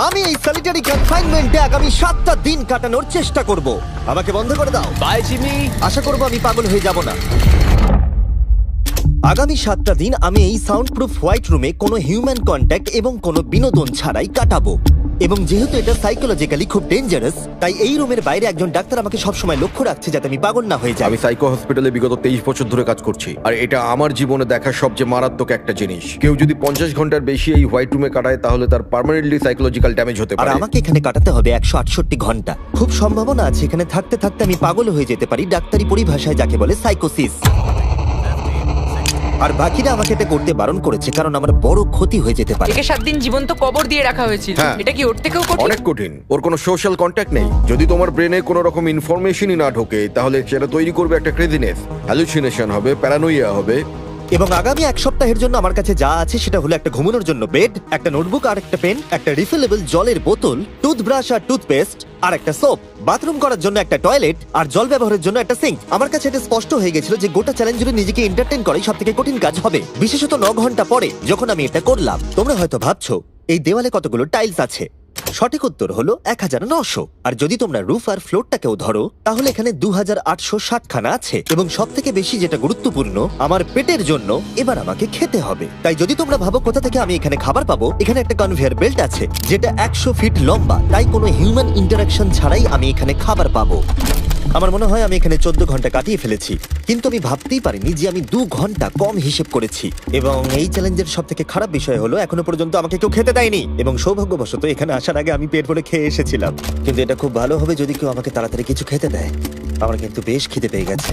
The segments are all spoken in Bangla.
আমি এই সলিটারি কনফাইনমেন্টে আগামী 7টা দিন কাটানোর চেষ্টা করব। আমাকে বন্ধ করে দাও। Bye Jimmy. আশা করব আমি পাগল হয়ে যাব না। আগামী 7টা দিন আমি এই সাউন্ড প্রুফ হোয়াইট রুমে কোনো হিউম্যান কন্ট্যাক্ট এবং কোনো বিনোদন ছাড়াই কাটাবো। এবং যেহেতু এটা সাইকোলজিক্যালি খুব ডেঞ্জারাস, তাই এই রুমের বাইরে একজন ডাক্তার আমাকে সবসময় লক্ষ্য রাখছে যাতে আমি পাগল না হয়ে যাই। আমি সাইকো হসপিটালে বিগত 23 বছর ধরে কাজ করছি, আর এটা আমার জীবনে দেখা সবচেয়ে মারাত্মক একটা জিনিস। কেউ যদি 50 ঘন্টার বেশি এই হোয়াইট রুমে কাটায় তাহলে তার পার্মানেন্টলি সাইকোলজিক্যাল ড্যামেজ হতে আর পারে। আমাকে এখানে কাটাতে হবে 168 ঘন্টা। খুব সম্ভাবনা আছে এখানে থাকতে থাকতে আমি পাগল হয়ে যেতে পারি, ডাক্তারি পরিভাষায় যাকে বলে সাইকোসিস। আর বাকিরা আমাকে এটা করতে বারণ করেছে কারণ আমার বড় ক্ষতি হয়ে যেতে পারে। একে 7 দিন জীবন্ত কবর দিয়ে রাখা হয়েছিল। হ্যাঁ। এটা কি ওর থেকেও কঠিন? অনেক কঠিন। ওর কোনো সোশ্যাল কন্ট্যাক্ট নেই। যদি তোমার ব্রেনে কোনো রকম ইনফরমেশনই না ঢোকে তাহলে সেটা তৈরি করবে একটা ক্রেজিনেস, হ্যালুসিনেশন হবে, প্যারানোইয়া হবে। এবং আগামী 1 সপ্তাহের জন্য আমার কাছে যা আছে সেটা হলো একটা ঘুমানোর জন্য বেড, একটা নোটবুক আর একটা পেন, একটা রিফিলেবল জলের বোতল, টুথব্রাশ আর টুথপেস্ট আর একটা সোপ, বাথরুম করার জন্য একটা টয়লেট আর জল ব্যবহারের জন্য একটা সিঙ্ক। আমার কাছে এটা স্পষ্ট হয়ে গেছিল যে গোটা চ্যালেঞ্জ জুড়ে নিজেকে এন্টারটেইন করাই সবথেকে কঠিন কাজ হবে, বিশেষত 9 ঘন্টা পরে যখন আমি এটা করলাম। তোমরা হয়তো ভাবছো এই দেওয়ালে কতগুলো টাইলস আছে। সঠিক উত্তর হলো 1900। আর যদি তোমরা রুফ আর ফ্লোরটাকেও ধরো তাহলে এখানে 2860 খানা আছে। এবং সব থেকে বেশি যেটা গুরুত্বপূর্ণ, আমার পেটের জন্য এবার আমাকে খেতে হবে। তাই যদি তোমরা ভাবো কোথা থেকে আমি এখানে খাবার পাবো, এখানে একটা কনভেয়ার বেল্ট আছে যেটা 100 ফিট লম্বা, তাই কোনো হিউম্যান ইন্টারাকশন ছাড়াই আমি এখানে খাবার পাবো। আমার মনে হয় আমি এখানে 14 ঘন্টা কাটিয়ে ফেলেছি, কিন্তু আমি ভাবতেই পারিনি যে আমি 2 ঘন্টা কম হিসেব করেছি। এবং এই চ্যালেঞ্জের সব থেকে খারাপ বিষয় হলো এখনো পর্যন্ত আমাকে কেউ খেতে দেয়নি। এবং সৌভাগ্যবশত এখানে আসার আগে আমি পেট ভরে খেয়ে এসেছিলাম। কিন্তু এটা খুব ভালো হবে যদি কেউ আমাকে তাড়াতাড়ি কিছু খেতে দেয়। আমার কিন্তু বেশ খিদে পেয়ে গেছে।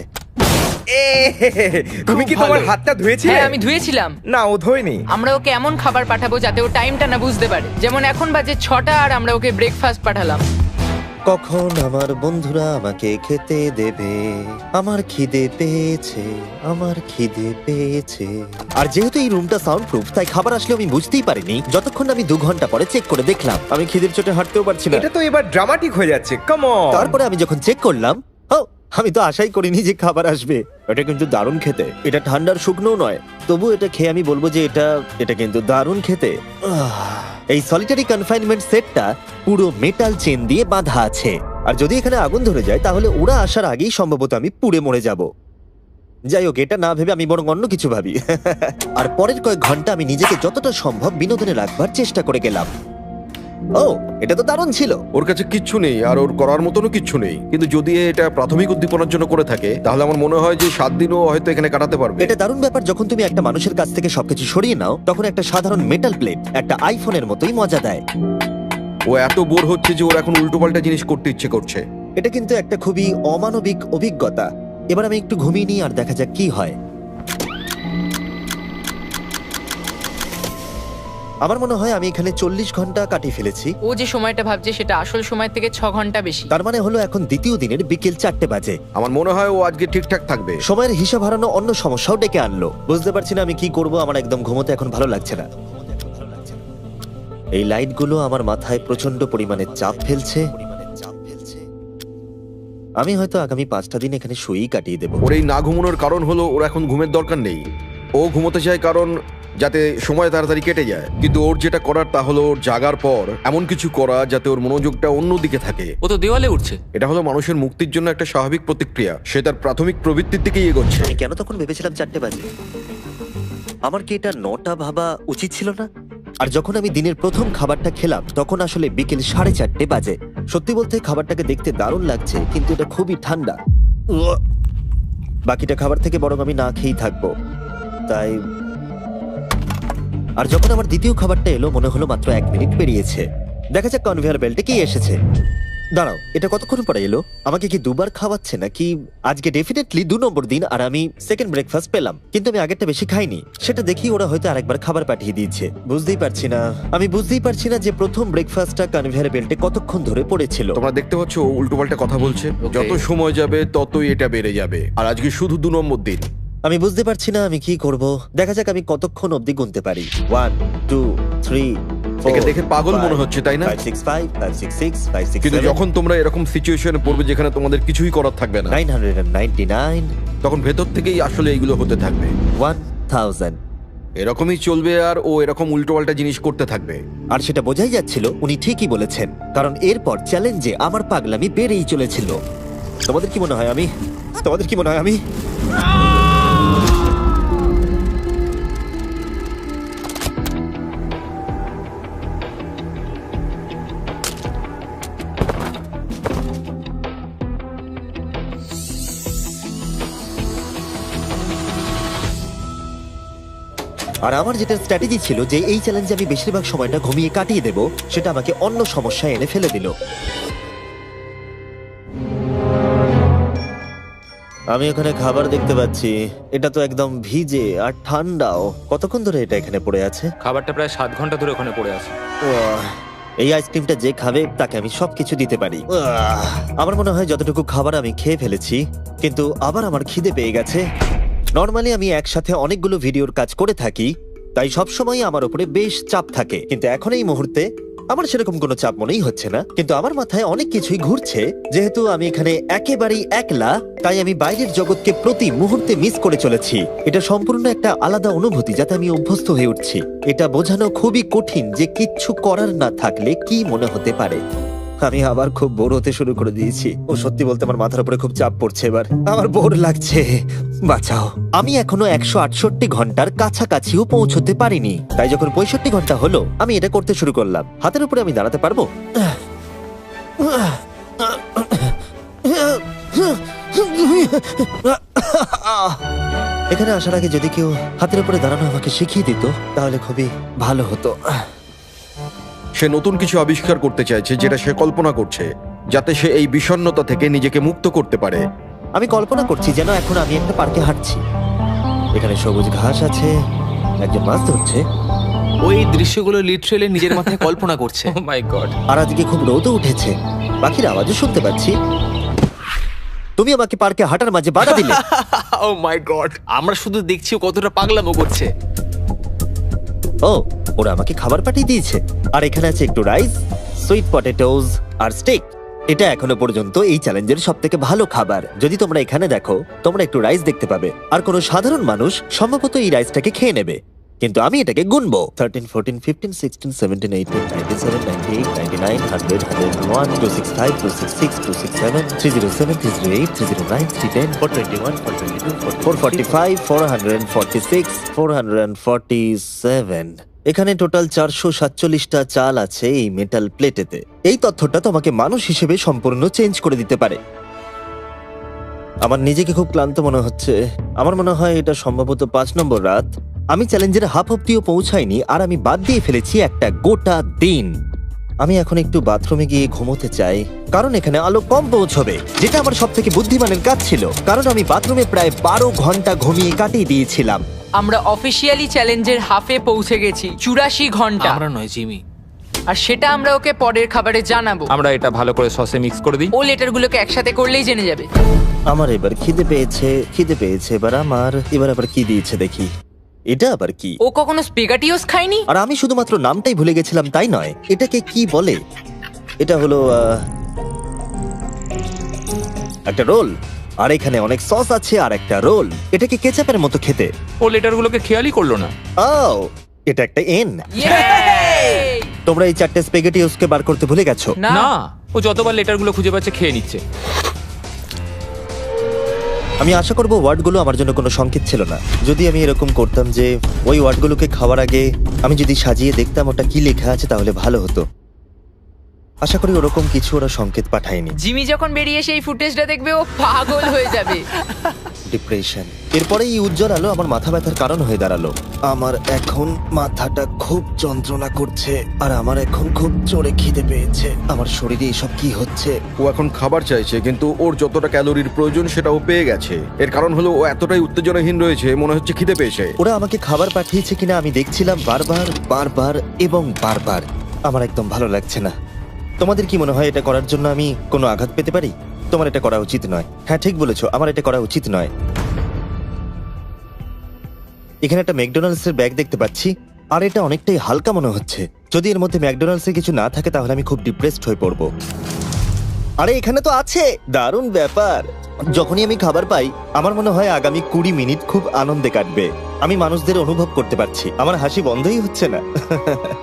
তুমি কি তোমার হাতটা ধুয়েছিলে? হ্যাঁ, আমি ধুয়েছিলাম। না, ও ধোয়নি। আমরা ওকে এমন খাবার পাঠাবো যাতে ও টাইমটা না বুঝতে পারে। যেমন এখন বাজে 6টা আর আমরা ওকে ব্রেকফাস্ট পাঠালাম। কখন আমার বন্ধুরা আমাকে খেতে দেবে? আমার খিদে পেয়েছে, আমার খিদে পেয়েছে। আর যেহেতু এই রুমটা সাউন্ড প্রুফ, তাই খাবার আসলে আমি বুঝতেই পারিনি যতক্ষণ আমি 2 ঘন্টা পরে চেক করে দেখলাম। আমি খিদের চোটে হাঁটতেও পারছি না। এটা তো এবার ড্রামাটিক হয়ে যাচ্ছে। Come on. তারপরে আমি যখন চেক করলাম, আমি তো আশাই করিনি যে খাবার আসবে। এটা কিন্তু দারুণ খেতে। এটা ঠান্ডার শুকনো নয়, তবু এটা খেয়ে আমি বলবো যে এটা কিন্তু দারুণ খেতে। এই সলিটারি কনফাইনমেন্ট সেটটা পুরো মেটাল চেন দিয়ে বাঁধা আছে, আর যদি এখানে আগুন ধরে যায় তাহলে ওরা আসার আগেই সম্ভবত আমি পুড়ে মরে যাব। যাই হোক, এটা না ভেবে আমি বরং অন্য কিছু ভাবি। আর পরের কয়েক ঘন্টা আমি নিজেকে যতটা সম্ভব বিনোদনে রাখবার চেষ্টা করে গেলাম। এটা তো দারুণ ছিল। ওর কাছে কিচ্ছু নেই আর ওর করার মতনও কিচ্ছু নেই, কিন্তু যদি এটা প্রাথমিক উদ্দীপনার জন্য করে থাকে তাহলে আমার মনে হয় যে 7 দিনও হয়তো এখানে কাটাতে পারবে। এটা দারুণ ব্যাপার, যখন তুমি একটা মানুষের কাছ থেকে সবকিছু সরিয়ে নাও তখন একটা সাধারণ মেটাল প্লেট একটা আইফোনের মতোই মজা দেয়। ও এত বোর হচ্ছে যে ওর এখন উল্টোপাল্টা জিনিস করতে ইচ্ছে করছে। এটা কিন্তু একটা খুবই অমানবিক অভিজ্ঞতা। এবার আমি একটু ঘুমিয়ে নিই আর দেখা যাক কি হয়। আমার মনে হয় আমি এখানে 40 ঘন্টা কাটিয়ে ফেলেছি। ও যে সময়টা ভাবছে সেটা আসল সময় থেকে 6 ঘন্টা বেশি। তার মানে হলো এখন দ্বিতীয় দিনের বিকেল 4টে বাজে। আমার মনে হয় ও আজকে ঠিকঠাক থাকবে। সময়ের হিসাব হারানো অন্য সমস্যাও ডেকে আনলো। বুঝতে পারছি না আমি কি করব। আমার একদম ঘুমোতে এখন ভালো লাগছে না। এই লাইটগুলো আমার মাথায় প্রচন্ড পরিমাণে চাপ ফেলছে। আমি হয়তো আগামী 5টা দিন এখানে শুয়েই কাটিয়ে দেবো। ওর এই না ঘুমানোর কারণ হলো ওর এখন ঘুমের দরকার নেই। ও ঘুমোতে চায় কারণ যাতে সময় তাড়াতাড়ি কেটে যায়, কিন্তু ওর যেটা করার তা হলো ওর জাগার পর এমন কিছু করা যাতে ওর মনোযোগটা অন্যদিকে থাকে। ও তো দেওয়ালে উঠছে। এটা হলো মানুষের মুক্তির জন্য একটা স্বাভাবিক প্রতিক্রিয়া। সে তার প্রাথমিক প্রবৃত্তির দিকেই এগোচ্ছে। আমি কেন তখন ভেবেছিলাম 4টে বাজে? আমার কি এটা 9টা ভাবা উচিত ছিল না? আর যখন আমি দিনের প্রথম খাবারটা খেলাম তখন আসলে বিকেল 4:30 বাজে। সত্যি বলতে খাবারটাকে দেখতে দারুণ লাগছে, কিন্তু এটা খুবই ঠান্ডা। বাকিটা খাবার থেকে বরং আমি না খেয়েই থাকবো। তাই আর যখন আমার দ্বিতীয় খাবারটা এলো মনে হলো মাত্র 1 মিনিট পেরিয়েছে। দেখা যাক কনভেয়ার বেল্টে কি এসেছে। দাঁড়াও, এটা কতক্ষণ পরে এলো? আমাকে কি দুবার খাওয়াচ্ছে নাকি? আজকে ডেফিনেটলি 2 নম্বর দিন আর আমি সেকেন্ড ব্রেকফাস্ট পেলাম, কিন্তু আমি আগেরটা বেশি খাইনি। সেটা দেখি ওরা হয়তো আরেকবার খাবার পাঠিয়ে দিয়েছে। বুঝতেই পারছি না যে প্রথম ব্রেকফাস্টটা কনভেয়ার বেল্টে কতক্ষণ ধরে পড়েছিল। তোমরা দেখতে পাচ্ছ ও উল্টোপাল্টা কথা বলছে। Okay. যত সময় যাবে ততই এটা বেড়ে যাবে। আর আজকে শুধু 2 নম্বর দিন। আমি বুঝতে পারছি না আমি কি করব। দেখা যাক আমি কতক্ষণ অবধি গুনতে পারি। 1 2 3 একে দেখে পাগল মনে হচ্ছে, তাই না? 5 6 5 5 6 6 5 6 কিন্তু 7 যখন তোমরা এরকম সিচুয়েশনে পড়বে যেখানে তোমাদের কিছুই করার থাকবে না, 999 তখন ভেতর থেকেই আসলে এইগুলো হতে থাকবে। 1000 এরকমই চলবে আর ও এরকম উল্টোপাল্টা জিনিস করতে থাকবে। আর সেটা বোঝাই যাচ্ছিল উনি ঠিকই বলেছেন, কারণ এরপর চ্যালেঞ্জে আমার পাগলামি বেড়েই চলেছিল। তোমাদের কি মনে হয় আমি আর আমার যেটা স্ট্র্যাটেজি ছিল যে এই চ্যালেঞ্জে আমি বেশিরভাগ সময়টা ঘুমিয়ে কাটিয়ে দেব, সেটা আমাকে অন্য সমস্যায় এনে ফেলে দিল। আমি ওখানে খাবার দেখতে পাচ্ছি, এটা তো একদম ভিজে আর ঠান্ডাও। কতক্ষণ ধরে এটা এখানে পড়ে আছে? খাবারটা প্রায় 7 ঘন্টা ধরে ওখানে পড়ে আছে। এই আইসক্রিমটা যে খাবে তাকে আমি সবকিছু দিতে পারি। আমার মনে হয় যতটুকু খাবার আমি খেয়ে ফেলেছি, কিন্তু আবার আমার খিদে পেয়ে গেছে। নর্মালি আমি একসাথে অনেকগুলো ভিডিওর কাজ করে থাকি, তাই সবসময় আমার উপরে বেশ চাপ থাকে, কিন্তু এখন এই মুহূর্তে আমার সেরকম কোনো চাপ মনেই হচ্ছে না। কিন্তু আমার মাথায় অনেক কিছুই ঘুরছে। যেহেতু আমি এখানে একেবারেই একলা, তাই আমি বাইরের জগৎকে প্রতি মুহূর্তে মিস করে চলেছি। এটা সম্পূর্ণ একটা আলাদা অনুভূতি যাতে আমি অভ্যস্ত হয়ে উঠছি। এটা বোঝানো খুবই কঠিন যে কিচ্ছু করার না থাকলে কি মনে হতে পারে। আমি আবার খুব বোর হতে শুরু করে দিয়েছি। ও সত্যি বলতে আমার মাথার উপরে খুব চাপ পড়ছে এবার। আমার বোর লাগছে, বাঁচাও। আমি এখনো 168 ঘন্টার কাছাকাছিও পৌঁছতে পারিনি, তাই যখন 65 ঘন্টা হলো আমি এটা করতে শুরু করলাম। হাতের উপরে আমি দাঁড়াতে পারবো? এখানে আসার আগে যদি কেউ হাতের উপরে দাঁড়ানো আমাকে শিখিয়ে দিত তাহলে খুবই ভালো হতো। সে নতুন কিছু আবিষ্কার করতে চাইছে যেটা সে কল্পনা করছে, যাতে সে এই বিষণ্ণতা থেকে নিজেকে মুক্ত করতে পারে। আমি কল্পনা করছি যেন এখন আমি একটা পার্কে হাঁটছি। এখানে সবুজ ঘাস আছে, একজন মাছ ধরছে, ওই দৃশ্যগুলো লিটারালি নিজের মাথায় কল্পনা করছে। ও মাই গড। আর আজকে খুব রোদও উঠেছে, পাখির আওয়াজও শুনতে পাচ্ছি। তুমি আমাকে পার্কে হাঁটার মাঝে বাধা দিলে। ও মাই গড, আমরা শুধু দেখছি ও কতটা পাগলামো করছে। ও, ওরা আমাকে খাবার পাঠিয়ে দিয়েছে। আর এখানে আছে একটু রাইস, সুইট পটেটোজ আর স্টেক। এটা এখনো পর্যন্ত এই চ্যালেঞ্জের সবথেকে ভালো খাবার। যদি তোমরা এখানে দেখো, তোমরা একটু রাইস দেখতে পাবে। আর কোনো সাধারণ মানুষ সম্ভবত এই রাইসটাকে খেয়ে নেবে, কিন্তু আমি এটাকে গুনবো। 13, 14, 15, 16, 17, 18, 97, 98, 99, 100, 101, 265, 266, 267, 307, 308, 309, 310, 421, 422, 445, 446, 447। এখানে টোটাল 447টা চাল আছে এই মেটাল প্লেটেতে। এই তথ্যটা তোমাকে মানুষ হিসেবে সম্পূর্ণ চেঞ্জ করে দিতে পারে। আমার নিজেকে খুব ক্লান্ত মনে হচ্ছে। আমার মনে হয় এটা সম্ভবত 5 নম্বর রাত। আমি চ্যালেঞ্জের হাফ অব্দিও পৌঁছাইনি, আর আমি বাদ দিয়ে ফেলেছি একটা গোটা দিন। আমি এখন একটু বাথরুমে গিয়ে ঘুমোতে চাই, কারণ এখানে আলো কম পৌঁছবে, যেটা আমার সব থেকে বুদ্ধিমানের কাজ ছিল, কারণ আমি বাথরুমে প্রায় 12 ঘন্টা ঘুমিয়ে কাটিয়ে দিয়েছিলাম। আমরা অফিসিয়ালি চ্যালেঞ্জের হাফে পৌঁছে গেছি, 84 ঘন্টা। আমরা নয়, জিমি। আর সেটা আমরা ওকে পরের খাবারে জানাবো। আমরা এটা ভালো করে সসে মিক্স করে দিই। ও লেটারগুলোকে একসাথে করলেই জেনে যাবে। আমার এবার খিদে পেয়েছে এবার এবার আবার কি দিয়েছে দেখি। এটা আবার কি? ও কখনো স্পেগাটিওস খায়নি। আর আমি শুধুমাত্র নামটাই ভুলে গেছিলাম তাই নয়, এটাকে কি বলে? এটা হলো একটা রোল, আর এখানে অনেক সস আছে আর একটা রোল। এটাকে কেচাপের মতো খেতে। ও লেটারগুলোকে খেয়ালই করলো না। ও, এটা একটা এন। Yay! তোমরা এই 4টে স্পেগেটিওসকে বার করতে ভুলে গেছো। না, না, ও যতবার লেটারগুলো খুঁজে পাচ্ছে খেয়ে নিচ্ছে। আমি আশা করব ওয়ার্ডগুলো আমার জন্য কোনো সংকেত ছিল না। যদি আমি এরকম করতাম যে ওই ওয়ার্ডগুলোকে খাওয়ার আগে আমি যদি সাজিয়ে দেখতাম ওটা কি লেখা আছে, তাহলে ভালো হতো। আশা করি ওরকম কিছু ওরা সংকেত পাঠায়নি। জিমি যখন বেরিয়ে সেই ফুটেজটা দেখবে ও পাগল হয়ে যাবে। ডিপ্রেশন। এরপরে এই উজ্জ্বল আলো আমার মাথা ব্যথার কারণ হয়ে দাঁড়ালো। আমার এখন মাথাটা খুব যন্ত্রণা করছে, আর আমার এখন খুব জোরে খিদে পেয়েছে। আমার শরীরে এসব কি হচ্ছে? ও এখন খাবার চাইছে, কিন্তু ওর যতটা ক্যালোরির প্রয়োজন সেটা ও পেয়ে গেছে। এর কারণ হলো ও এতটাই উত্তেজনাহীন রয়েছে, মনে হচ্ছে খিদে পেয়েছে। ওরা আমাকে খাবার পাঠিয়েছে কিনা আমি দেখছিলাম বারবার এবং বারবার। আমার একদম ভালো লাগছে না। তোমাদের কি মনে হয় এটা করার জন্য আমি কোনো আঘাত পেতে পারি? তোমার এটা করা উচিত নয়। হ্যাঁ, ঠিক বলেছো, আমার এটা করা উচিত নয়। এখানে একটা ম্যাকডোনাল্ডস এর ব্যাগ দেখতে পাচ্ছি, আর এটা অনেকটাই হালকা মনে হচ্ছে। যদি এর মধ্যে ম্যাকডোনাল্ডস এর কিছু না থাকে তাহলে আমি খুব ডিপ্রেসড হয়ে পড়বো। আরে এখানে তো আছে, দারুণ ব্যাপার। যখনই আমি খাবার পাই আমার মনে হয় আগামী 20 মিনিট খুব আনন্দে কাটবে। আমি মানুষদের অনুভব করতে পারছি, আমার হাসি বন্ধই হচ্ছে না।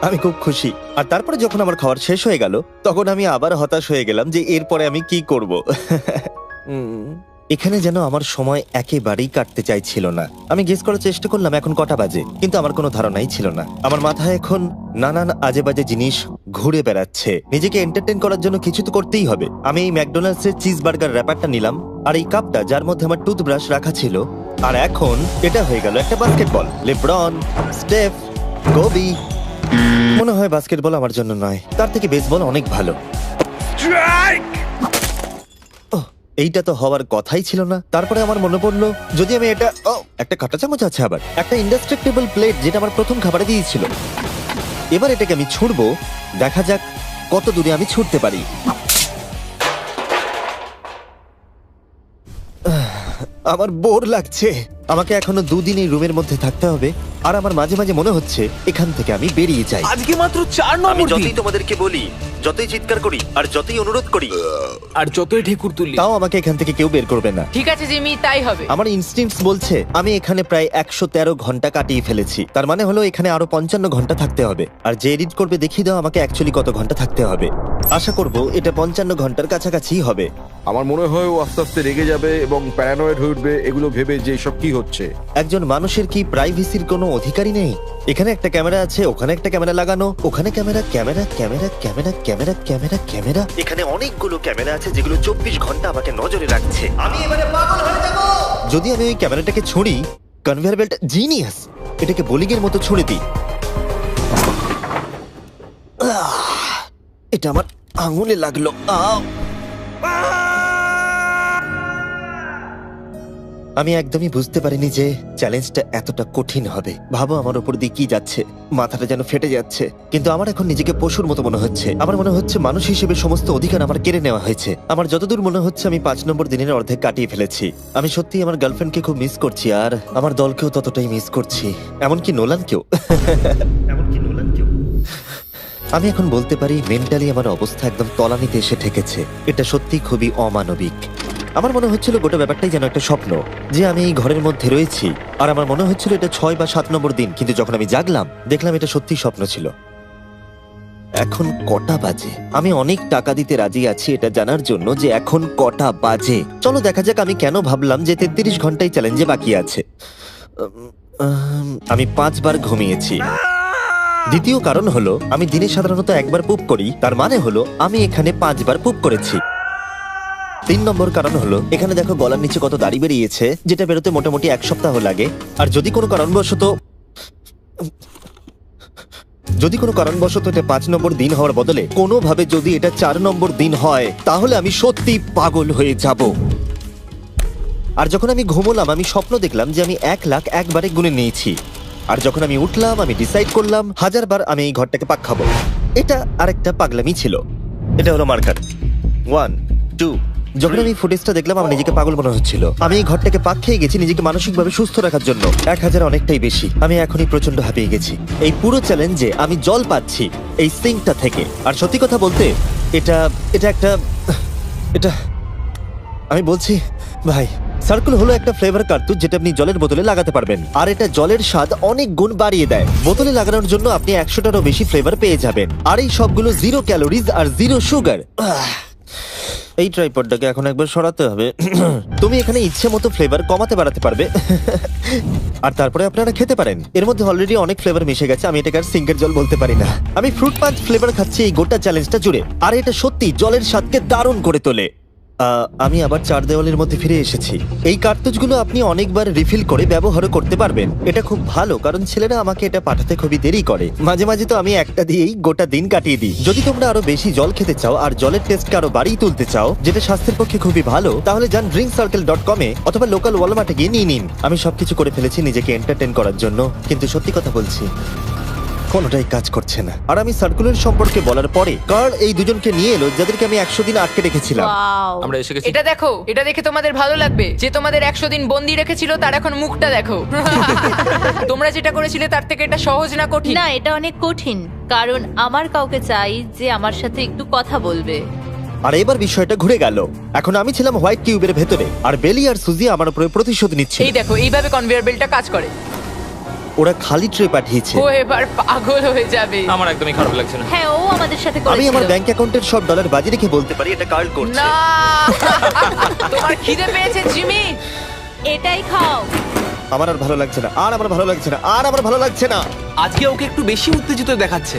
আমি খুব খুশি। আর তারপরে যখন আমার খাবার শেষ হয়ে গেল তখন আমি আবার হতাশ হয়ে গেলাম যে এরপরে আমি কি করব। এখানে যেন আমার সময় একেবারেই কাটতে চাইছিল না। আমি গেস করার চেষ্টা করলাম এখন কটা বাজে, কিন্তু আমার কোনো ধারণাই ছিল না। আমার মাথায় এখন নানান আজে বাজে জিনিস ঘুরে বেড়াচ্ছে। নিজেকে এন্টারটেইন করার জন্য কিছু তো করতেই হবে। আমি এই ম্যাকডোনাল্ডস এর চিজ বার্গার র্যাপারটা নিলাম, আর এই কাপটা যার মধ্যে আমার টুথব্রাশ রাখা ছিল। আর এখন এটা হয়ে গেল একটা বাস্কেটবল। LeBron, স্টেফ, Covey. মনে হয় বাস্কেটবল আমার জন্য নয়, তার থেকে বেসবল অনেক ভালো। এইটা তো হওয়ার কথাই ছিল না। তারপরে আমার মনে পড়লো যদি আমি এটা একটা কাঁটা চামচ আছে, আবার একটা ইন্ডাস্ট্রেক্টেবল প্লেট যেটা আমার প্রথম খাবারে দিয়েছিল। এবার এটাকে আমি ছুঁড়বো, দেখা যাক কত দূরে আমি ছুটতে পারি। আমার বোর লাগছে। আমাকে এখনো 2 দিন এই রুমের মধ্যে থাকতে হবে, আর আমার মাঝে মাঝে মনে হচ্ছে এখান থেকে আমি বেরিয়ে যাই। আজকে মাত্র 4 আমি নম্বর যতই দিন তোমাদেরকে বলি, যতই চিৎকার করি, আর যতই অনুরোধ করি, আর যতই ঢেকুর তুললি তাও আমাকে এখান থেকে কেউ বের করবে না। ঠিক আছে জিমি, তাই হবে। আমার ইনস্টিংক্টস বলছে আমি এখানে প্রায় 113 ঘন্টা কাটিয়ে ফেলেছি। তার মানে হলো এখানে আরো 55 ঘন্টা থাকতে হবে। আর যে এডিট করবে দেখিয়ে দাও আমাকে অ্যাকচুয়ালি কত ঘন্টা থাকতে হবে। আশা করব এটা 55 ঘন্টার কাছাকাছি হবে। আমার মনে হয় ও আস্তে আস্তে রেগে যাবে এবং প্যারানয়েড হয়ে উঠবে এগুলো ভেবে যে সব কি হচ্ছে। একজন মানুষের কি প্রাইভেসির কোনো অধিকারই নেই? এখানে একটা ক্যামেরা আছে, ওখানে একটা ক্যামেরা লাগানো, ওখানে camera camera camera camera camera camera camera. এখানে অনেকগুলো ক্যামেরা আছে যেগুলো 24 ঘন্টা আমাকে নজরে রাখছে। আমি এবারে পাগল হয়ে যাব। যদি আমি ওই ক্যামেরাটাকে ছুঁড়ি, কনভেয়ার বেল্ট জিনিয়াস, এটাকে বোলিংয়ের মতো ছুঁড়ে দিই। এটা আমার আঙুলে লাগলো। আমি একদমই বুঝতে পারিনি যে চ্যালেঞ্জটা এতটা কঠিন হবে। ভাবো আমার উপর দিয়ে কি যাচ্ছে, মাথাটা যেন ফেটে যাচ্ছে। কিন্তু আমার এখন নিজেকে পশুর মতো মনে হচ্ছে। আমার মনে হচ্ছে মানুষ হিসেবে সমস্ত অধিকার আমার কেড়ে নেওয়া হয়েছে। আমার যতদূর মনে হচ্ছে আমি 5 নম্বর দিনের অর্ধেক কাটিয়ে ফেলেছি। আমি সত্যি আমার গার্লফ্রেন্ডকে খুব মিস করছি, আর আমার দলকেও ততটাই মিস করছি, এমনকি নোলানকেও। আমি এখন বলতে পারি মেন্টালি আমার অবস্থা একদম তলানিতে এসে ঠেকেছে। এটা সত্যি খুবই অমানবিক। আমার মনে হচ্ছিল গোটা ব্যাপারটাই যেন একটা স্বপ্ন, যে আমি এই ঘরের মধ্যে রয়েছি। আর আমার মনে হচ্ছিল এটা 6 বা 7 নম্বর দিন, কিন্তু যখন আমি জাগলাম দেখলাম এটা সত্যি স্বপ্ন ছিল। এখন কটা বাজে? আমি অনেক টাকা দিতে রাজি আছি এটা জানার জন্য যে এখন কটা বাজে। চলো দেখা যাক আমি কেন ভাবলাম যে 33 ঘন্টাই চ্যালেঞ্জে বাকি আছে। আমি 5 বার ঘুমিয়েছি। দ্বিতীয় কারণ হলো আমি দিনে সাধারণত একবার পুপ করি, তার মানে হলো আমি এখানে 5 বার পুপ করেছি। 3 নম্বর কারণ হলো এখানে দেখো গলার নিচে কত দাড়ি বেরিয়েছে, যেটা বেরোতে মোটামুটি 1 সপ্তাহ লাগে। আর যদি কোনো কারণবশত এটা 5 নম্বর দিন হওয়ার বদলে কোনোভাবে যদি এটা 4 নম্বর দিন হয়, তাহলে আমি সত্যি পাগল হয়ে যাব। আর যখন আমি ঘুমোলাম আমি স্বপ্ন দেখলাম যে আমি 1 লাখ একবারে গুনে নিয়েছি। আর যখন আমি উঠলাম আমি ডিসাইড করলাম 1000 বার আমি এই ঘরটাকে পাক খাবো। এটা আরেকটা পাগলামি ছিল। এটা হলো মার্কার 1 2। যখন আমি ফুটেজটা দেখলাম আমার নিজেকে পাগল মনে হচ্ছিল। আমি এই ঘরটাকে পাক খেয়ে গেছি নিজেকে মানসিকভাবে সুস্থ রাখার জন্য। 1000 অনেকটাই বেশি। আমি এখনই প্রচন্ড হাঁপিয়ে গেছি। এই পুরো চ্যালেঞ্জে আমি জল পাচ্ছি এই সিঙ্কটা থেকে। আর সত্যি কথা বলতে এটা আমি বলছি ভাই, সার্কেল হলো একটা ফ্লেভার কার্তুজ যেটা আপনি জলের বোতলে লাগাতে পারবেন। আর এটা জলের স্বাদ অনেক গুণ বাড়িয়ে দেয়। বোতলে লাগানোর জন্য আপনি 100টারও বেশি ফ্লেভার পেয়ে যাবেন। আর এই সবগুলো 0 ক্যালোরিজ আর 0 সুগার। এই ট্রাইপডটাকে এখন একবার সরাতে হবে। তুমি এখানে ইচ্ছে মতো ফ্লেভার কমাতে বাড়াতে পারবে, আর তারপরে আপনারা খেতে পারেন। এর মধ্যে অলরেডি অনেক ফ্লেভার মিশে গেছে, আমি এটাকে আর সিঙ্কের জল বলতে পারি না। আমি ফ্রুট পাঞ্চ ফ্লেভার খাচ্ছি এই গোটা চ্যালেঞ্জটা জুড়ে, আর এটা সত্যি জলের স্বাদকে দারুণ করে তোলে। আমি আবার 4 দেওয়ালের মধ্যে ফিরে এসেছি। এই কার্তুজগুলো আপনি অনেকবার রিফিল করে ব্যবহার করতে পারবেন। এটা খুব ভালো, কারণ ছেলেরা আমাকে এটা পাঠাতে খুবই দেরি করে। মাঝে মাঝে তো আমি একটা দিয়েই গোটা দিন কাটিয়ে দিই। যদি তোমরা আরো বেশি জল খেতে চাও আর জলের টেস্টকে আরো বাড়িয়ে তুলতে চাও, যেটা স্বাস্থ্যের পক্ষে খুবই ভালো, তাহলে যান drinkcircle.com এ অথবা লোকাল ওয়ালমার্টে গিয়ে নিয়ে নিন। আমি সবকিছু করে ফেলেছি নিজেকে এন্টারটেইন করার জন্য, কিন্তু সত্যি কথা বলছি কোনোটাই কাজ করছে না। আর আমি সার্কুলার সম্পর্কে বলার পরে কার্ল এই দুজনকে নিয়ে এলো যাদেরকে আমি 100 দিন আটকে রেখেছিলাম। ওয়াও আমরা এসে গেছি। এটা দেখো, এটা দেখে তোমাদের ভালো লাগবে। যে তোমাদের 100 দিন বন্দি রেখেছিল তার এখন মুখটা দেখো। তোমরা যেটা করেছিলে তার থেকে এটা সহজ না কঠিন? না, এটা অনেক কঠিন, কারণ আমার কাউকে চাই যে আমার সাথে একটু কথা বলবে। আর এবার বিষয়টা ঘুরে গেল। এখন আমি ছিলাম হোয়াইট কিউবের ভেতরে, আর বেলি আর সুজি আমার উপরে প্রতিশোধ নিচ্ছে। এই দেখো, এইভাবে কনভেয়ার বেল্টটা কাজ করে। ওরা খালি ট্রে পাঠিয়েছে। ও এবার পাগল হয়ে যাবে। আমার একদমই খারাপ লাগছে না। হ্যাঁ ও আমাদের সাথে আমি আমার করেছিল। ব্যাংক অ্যাকাউন্টের সব ডলার বাজি রেখে বলতে পারি এটা কার্ল করছে। না তোমার খিদে পেয়েছে জিমি? এটাই খাও। আমার আর ভালো লাগছে না, আর আমার ভালো লাগছে না, আর আমার ভালো লাগছে না। আজকে ওকে একটু বেশি উত্তেজিত দেখাচ্ছে।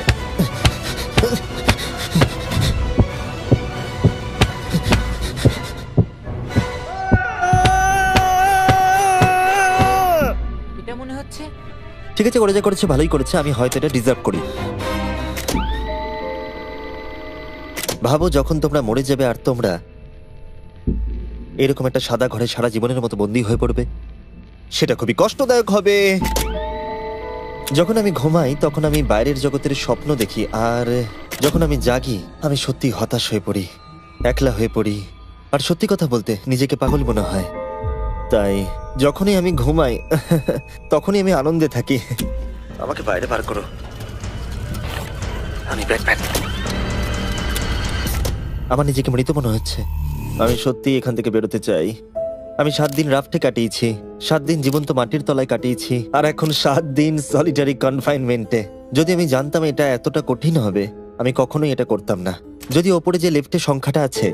এটা মনে হচ্ছে ঠিক আছে, ওরা যা করেছে ভালোই করেছে, আমি হয়তো এটা ডিজার্ভ করি। ভাবো যখন তোমরা মরে যাবে আর তোমরা এরকম একটা সাদা ঘরে সারা জীবনের মতো বন্দী হয়ে পড়বে, সেটা খুবই কষ্টদায়ক হবে। যখন আমি ঘুমাই তখন আমি বাইরের জগতের স্বপ্ন দেখি, আর যখন আমি জাগি আমি সত্যি হতাশ হয়ে পড়ি, একলা হয়ে পড়ি, আর সত্যি কথা বলতে নিজেকে পাগল মনে হয়। তাই যখনই আমি ঘুমাই তখনই আমি আনন্দে থাকি। আমাকে বাইরে বার করো, আমি ব্যাটম্যান। আমার নিজেকে মৃত মনে হচ্ছে। আমি সত্যি এখান থেকে বেরোতে চাই। আমি 7 দিন রাফটে কাটিয়েছি, 7 দিন জীবন্ত মাটির তলায় কাটিয়েছি, আর এখন 7 দিন সলিটারি কনফাইনমেন্টে। যদি আমি জানতাম এটা এতটা কঠিন হবে আমি কখনোই এটা করতাম না। যদি ওপরে যে লেফটে সংখ্যাটা আছে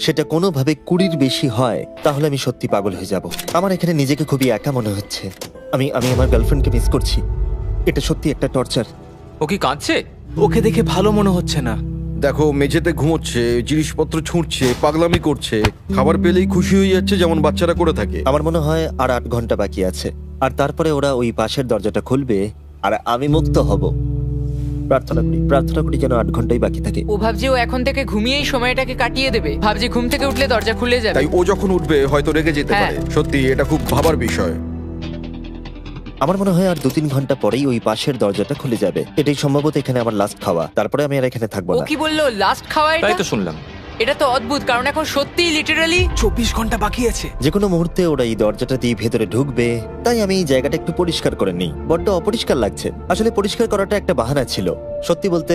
সেটা কোনোভাবে 20-র বেশি হয় তাহলে আমি সত্যি পাগল হয়ে যাব। আমার এখানে নিজেকে খুবই একা মনে হচ্ছে। আমি আমার গার্লফ্রেন্ডকে মিস করছি। এটা সত্যি একটা টর্চার। ও কি কাঁদছে? ওকে দেখে ভালো মনে হচ্ছে না। দেখো মেঝেতে ঘুমোচ্ছে, জিনিসপত্র ছুঁড়ছে, পাগলামি করছে, খাবার পেলেই খুশি হয়ে যাচ্ছে যেমন বাচ্চারা করে থাকে। আমার মনে হয় আর 8 ঘন্টা বাকি আছে, আর তারপরে ওরা ওই পাশের দরজাটা খুলবে আর আমি মুক্ত হব। প্রার্থনা করি যেন 8 ঘন্টাই বাকি থাকে। ও ভাবছে ও এখন থেকে ঘুমিয়েই সময়টাকে কাটিয়ে দেবে। ভাবছি ঘুম থেকে উঠলে দরজা খুলে যাবে। তাই ও যখন উঠবে হয়তো রেগে যেতে হ্যাঁ। পারে। সত্যি এটা খুব ভাবার বিষয়। আমার মনে হয় আর 2-3 ঘন্টা পরেই ওই পাশের দরজাটা খুলে যাবে। এটাই সম্ভবত এখানে আমার লাস্ট খাওয়া, তারপরে আমি আর এখানে থাকবো ও না। কি বললো লাস্ট খাওয়া? তাই তো শুনলাম। এটা তো অদ্ভুত, কারণ এখন সত্যিই লিটারালি 24 ঘন্টা বাকি আছে। যে কোনো মুহূর্তে ওরা এই দরজাটা দিয়ে ভেতরে ঢুকবে, তাই আমি এই জায়গাটা একটু পরিষ্কার করে নিই। বড্ড অপরিষ্কার লাগছে। আসলে পরিষ্কার করাটা একটা বাহানা ছিল। সত্যি বলতে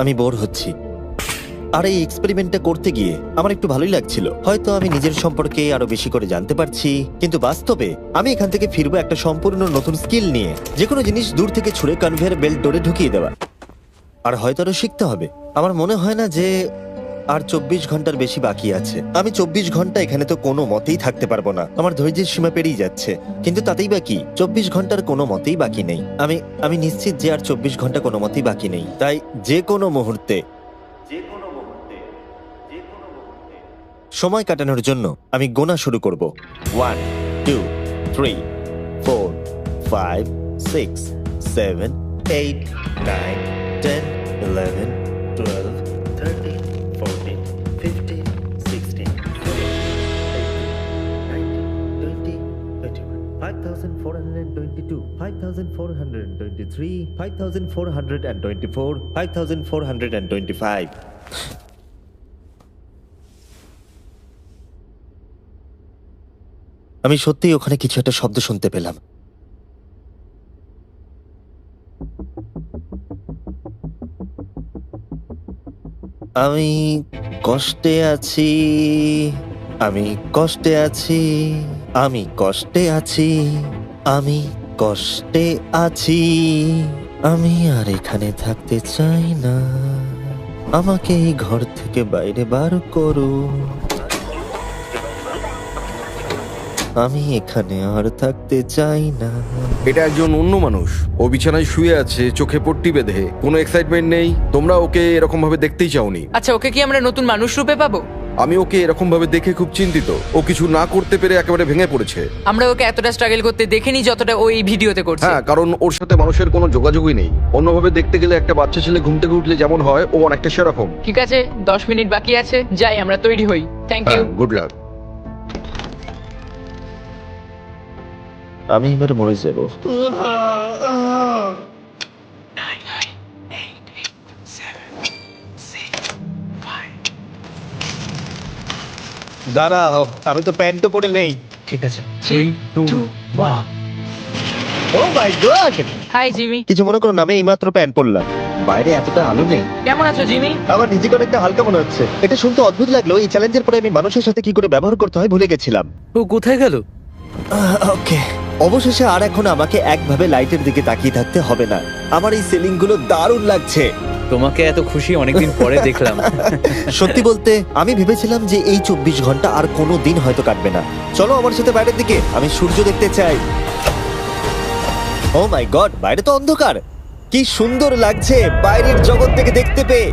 আমি বোর হচ্ছি। আর এই এক্সপেরিমেন্টটা করতে গিয়ে আমার একটু ভালোই লাগছিল। হয়তো আমি নিজের সম্পর্কে আরো বেশি করে জানতে পারছি, কিন্তু বাস্তবে আমি এখান থেকে ফিরবো একটা সম্পূর্ণ নতুন স্কিল নিয়ে। যে কোনো জিনিস দূর থেকে ছুঁড়ে কনভেয়ার বেল্ট ডোরে ঢুকিয়ে দেওয়া। আর হয়তো আরো শিখতে হবে। আমার মনে হয় না যে আর 24 ঘন্টার বেশি বাকি আছে। আমি 24 ঘন্টা এখানে তো কোনো মতেই থাকতে পারবো না। আমার ধৈর্যের সীমা পেরিয়ে যাচ্ছে। কিন্তু তাতেই বাকি 24 ঘন্টার কোনো মতেই বাকি নেই। আমি নিশ্চিত যে আর 24 ঘন্টা কোনো মতেই বাকি নেই। তাই যে কোনো মুহূর্তে সময় কাটানোর জন্য আমি গোনা শুরু করব। 1 2 3 4 5 6 7 8 9 10 11 12 13 14 15 16 18 19 20 5422 5423 5424 5425। আমি সত্যিই ওখানে কিছু একটা শব্দ শুনতে পেলাম। আমি কষ্টে আছি, আমি কষ্টে আছি, আমি কষ্টে আছি, আমি কষ্টে আছি, আমি আর এখানে থাকতে চাই না, আমাকে এই ঘর থেকে বাইরে বার করো, আমি এখানে আর থাকতে চাই না। এটা একজন অন্য মানুষ। ও বিছানায় শুয়ে আছে, চোখে পট্টি বেঁধে, কোনো এক্সাইটমেন্ট নেই। তোমরা ওকে এরকম ভাবে দেখতেই চাওনি। আচ্ছা, ওকে কি আমরা নতুন মানুষ রূপে পাবো? আমি ওকে এরকম ভাবে দেখে খুব চিন্তিত। ও কিছু না করতে পেরে একেবারে ভেঙে পড়েছে। আমরা ওকে এতটা স্ট্রাগল করতে দেখিনি যতটা ওই ভিডিওতে করছে। হ্যাঁ, কারণ ওর সাথে মানুষের কোনো যোগাযোগই নেই। অন্যভাবে দেখতে গেলে একটা বাচ্চা ছেলে ঘুম থেকে উঠলে যেমন হয়, ও অনেকটা সেরকম। ঠিক আছে, 10 মিনিট বাকি আছে, যাই আমরা তৈরি হই। Thank you. Good luck. আমি এবার মরে যাব। দাঁড়াও, আমি তো প্যান্ট তো পরে নেই। ঠিক আছে 3 2 1। ও মাই গড! হাই জিমি, কিছু মনে করো না, আমি এইমাত্র প্যান্ট পরলাম। বাইরে এতটা আলো নেই। কেমন আছো জিমি? আমার নিজেকে অনেকটা হালকা মনে হচ্ছে। এটা শুনতে অদ্ভুত লাগলো। এই চ্যালেঞ্জের পরে আমি মানুষের সাথে কি করে ব্যবহার করতে হয় ভুলে গেছিলাম। ও কোথায় গেল? ওকে, অবশেষে আর এখন আমাকে একভাবে লাইটের দিকে তাকিয়ে থাকতে হবে না। আমার এই সিলিং গুলো দারুণ লাগছে। তোমাকে এত খুশি অনেকদিন পরে দেখলাম। সত্যি বলতে আমি ভেবেছিলাম যে এই 24 ঘন্টা আর কোনো দিন হয়তো কাটবে না। চলো আমার সাথে বাইরের দিকে, আমি সূর্য দেখতে চাই। ও মাই গড, বাইরে তো অন্ধকার। কি সুন্দর লাগছে বাইরের জগৎ থেকে দেখতে পেয়ে।